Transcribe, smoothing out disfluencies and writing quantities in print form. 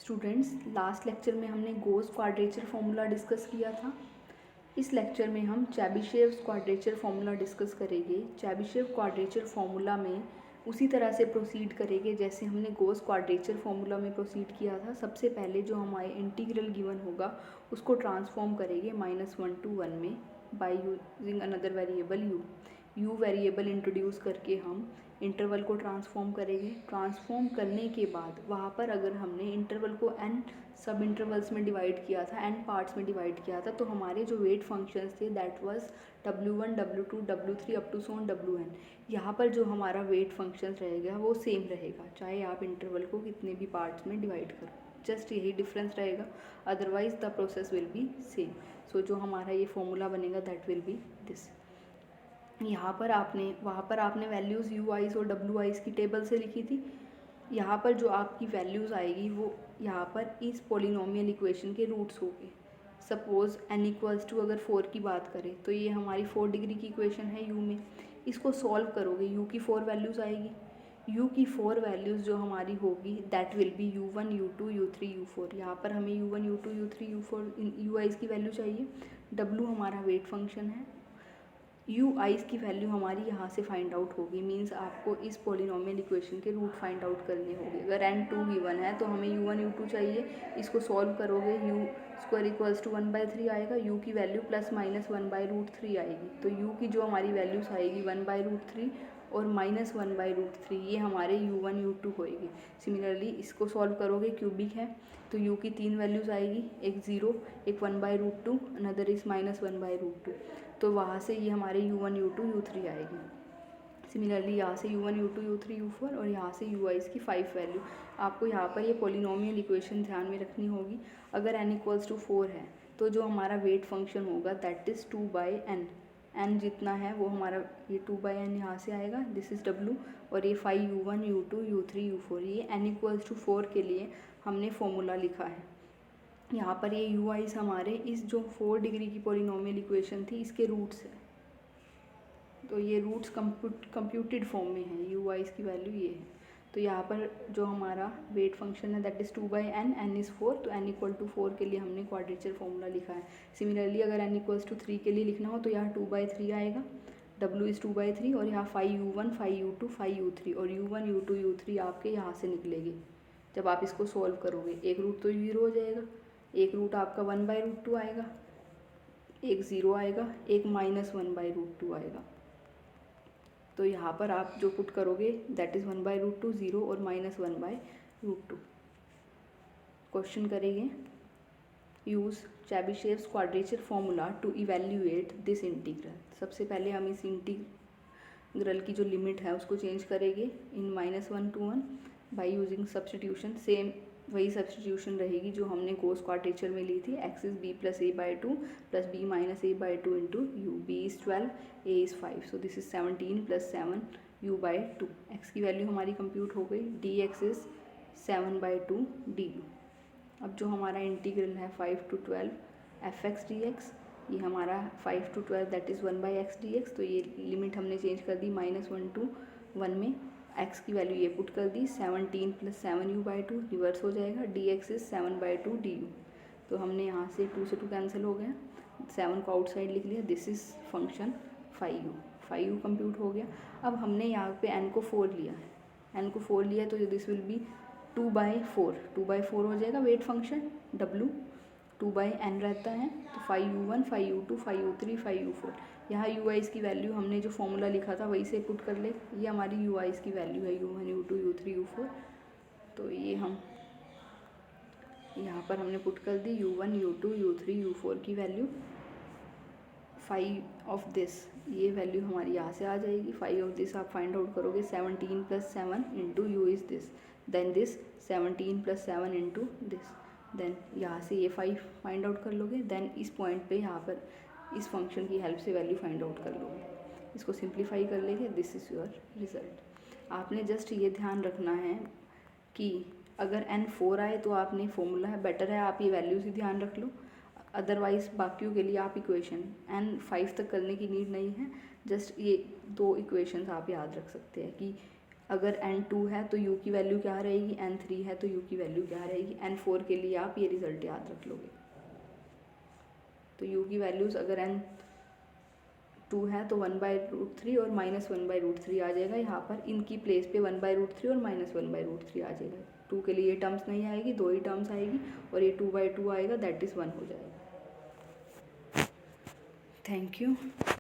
Students, last lecture में हमने Gauss quadrature formula discuss किया था। इस लेक्चर में हम चेबीशेव क्वाड्रेचर फॉर्मूला डिस्कस करेंगे। चेबीशेव क्वाड्रेचर फॉर्मूला में उसी तरह से प्रोसीड करेंगे जैसे हमने गॉस क्वाड्रेचर फॉर्मूला में प्रोसीड किया था। सबसे पहले जो हमारे इंटीग्रल गिवन होगा उसको ट्रांसफॉर्म करेंगे -1 to 1 में by using another variable you variable introduce करके हम इंटरवल को ट्रांसफॉर्म करेंगे। ट्रांसफॉर्म करने के बाद वहाँ पर अगर हमने इंटरवल को n सब इंटरवल्स में डिवाइड किया था, n पार्ट्स में डिवाइड किया था, तो हमारे जो वेट फंक्शंस थे that was W1, W2, W3 up to so on Wn। यहाँ पर जो हमारा वेट फंक्शंस रहेगा वो सेम रहेगा, चाहे आप इंटरवल को कितने भी पार्ट्स में डिवाइड करो, जस्ट यही डिफरेंस रहेगा, otherwise the process will be same. So जो हमारा ये फॉर्मूला बनेगा दैट विल बी दिस। वहाँ पर आपने वैल्यूज़ यू आइज़ और डब्ल्यू आइज़ की टेबल से लिखी थी। यहाँ पर जो आपकी वैल्यूज़ आएगी वो यहाँ पर इस पॉलिनोमियल इक्वेशन के रूट्स होंगे। सपोज़ n इक्वल्स टू अगर 4 की बात करें तो ये हमारी 4 डिग्री की इक्वेशन है u में। इसको सॉल्व करोगे u की 4 वैल्यूज़ आएगी। u की 4 वैल्यूज़ जो हमारी होगी that will be u1, u2, u3, u4। यहाँ पर हमें u1, u2, u3, u4 you eyes की वैल्यू चाहिए। w हमारा वेट फंक्शन है। यू आइज़ की वैल्यू हमारी यहाँ से फाइंड आउट होगी, मीन्स आपको इस पॉलिनोमियल इक्वेशन के रूट फाइंड आउट करने होंगे। अगर n2 गिवन है तो हमें u1 u2 चाहिए। इसको सॉल्व करोगे u स्क्वायर इक्वल्स टू 1/3 आएगा। u की वैल्यू +-1/√3 आएगी। तो u की जो हमारी वैल्यूज़ आएगी 1/√3 और -1/√3 ये हमारे u1 u2 होएगी। सिमिलरली इसको सॉल्व करोगे, क्यूबिक है तो u की 3 वैल्यूज़ आएगी, एक 0, एक 1/√2, अनदर इज़ -1/√2। तो वहाँ से ये हमारे u1 u2 u3 आएगी। सिमिलरली यहाँ से u1 u2 u3 u4 और यहाँ से u आइज़ की 5 वैल्यू। आपको यहाँ पर ये पॉलिनोमियल इक्वेशन ध्यान में रखनी होगी। अगर n इक्वल्स टू 4 है तो जो हमारा वेट फंक्शन होगा दैट इज़ 2/n। n जितना है वो हमारा ये 2/n यहाँ से आएगा, दिस इज़ w। और ये 5 u1 u2 u3 u4, ये n इक्वल्स टू 4 के लिए हमने फॉर्मूला लिखा है। यहाँ पर ये यू आइज़ हमारे इस जो 4 डिग्री की पॉलिनोमियल इक्वेशन थी इसके रूट्स है, तो ये रूट्स कंप्यूटेड फॉर्म में है। यू आइज़ की वैल्यू ये है। तो यहाँ पर जो हमारा वेट फंक्शन है that is 2/n, n is 4, तो n इक्वल टू 4 के लिए हमने क्वाड्रेचर फॉर्मूला लिखा है। सिमिलरली अगर n इक्वल्स टू 3 के लिए लिखना हो तो यहाँ 2/3 आएगा, w इज़ 2/3 और यहाँ 5u1 5u2 5u3 और u1 u2 u3 आपके यहाँ से निकलेंगे। जब आप इसको सॉल्व करोगे एक रूट तो 0 हो जाएगा, एक रूट आपका 1/√2 आएगा, एक 0 आएगा, एक -1/√2 आएगा। तो यहाँ पर आप जो पुट करोगे दैट इज़ 1/√2, 0 और -1/√2। क्वेश्चन करेंगे, use Chebyshev's quadrature formula to evaluate this integral. सबसे पहले हम इस इंटीग्रल की जो लिमिट है उसको चेंज करेंगे इन -1 to 1 by using substitution. Same वही सब्सटीट्यूशन रहेगी जो हमने गॉस क्वाड्रेचर में ली थी। x is b + a/2 + b - a/2 into u। b is 12, a is 5, so this is 17 + 7u/2। x की वैल्यू हमारी कंप्यूट हो गई, dx इज़ 7/2 du। अब जो हमारा इंटीग्रल है 5 to 12 fx dx, ये हमारा 5 to 12 that is 1/x dx। तो ये लिमिट हमने चेंज कर दी -1 to 1 में। x की वैल्यू ये पुट कर दी, 17 + 7u/2 रिवर्स हो जाएगा, dx इज़ 7/2 du। तो हमने यहाँ से 2 से 2 कैंसिल हो गया, 7 को आउटसाइड लिख लिया, this is function 5u compute हो गया। अब हमने यहाँ पे n को 4 लिया है, n को 4 लिया तो दिस विल बी 2/4 हो जाएगा वेट फंक्शन w। 2/n रहता है तो 5u1 5u2 5u3 5u4। यहाँ यू आइज़ की वैल्यू हमने जो फॉर्मूला लिखा था वही से पुट कर ले, ये हमारी यू आइज़ की वैल्यू है u1 u2 u3 u4। तो ये हम यहाँ पर हमने पुट कर दी u1 u2 u3 u4 की वैल्यू। 5 ऑफ दिस, ये वैल्यू हमारी यहाँ से आ जाएगी। 5 ऑफ दिस आप फाइंड आउट करोगे, 17 + 7 into U is this, then this 17 + 7 into this, then यहाँ से ये 5 फाइंड आउट कर लोगे। देन इस पॉइंट पे यहाँ पर इस फंक्शन की हेल्प से वैल्यू फाइंड आउट कर लोगे, इसको सिंप्लीफाई कर लेंगे, दिस इज़ योर रिज़ल्ट। आपने जस्ट ये ध्यान रखना है कि अगर n 4 आए तो आपने फॉर्मूला है बेटर है आप ये वैल्यूज़ ही ध्यान रख लो, अदरवाइज़ बाकियों के लिए आप इक्वेशन n 5 तक करने की नीड नहीं है। जस्ट ये 2 इक्वेशंस आप याद रख सकते हैं कि अगर n2 है तो u की वैल्यू क्या रहेगी, n3 है तो u की वैल्यू क्या रहेगी, n4 के लिए आप ये रिज़ल्ट याद रख लोगे। तो u की वैल्यूज़ अगर n2 है तो 1/√3 और -1/√3 आ जाएगा। यहाँ पर इनकी प्लेस पे 1/√3 और -1/√3 आ जाएगा। 2 के लिए ये टर्म्स नहीं आएगी, 2 ही टर्म्स आएगी और ये 2/2 आएगा, दैट इज़ 1 हो जाएगा। Thank you.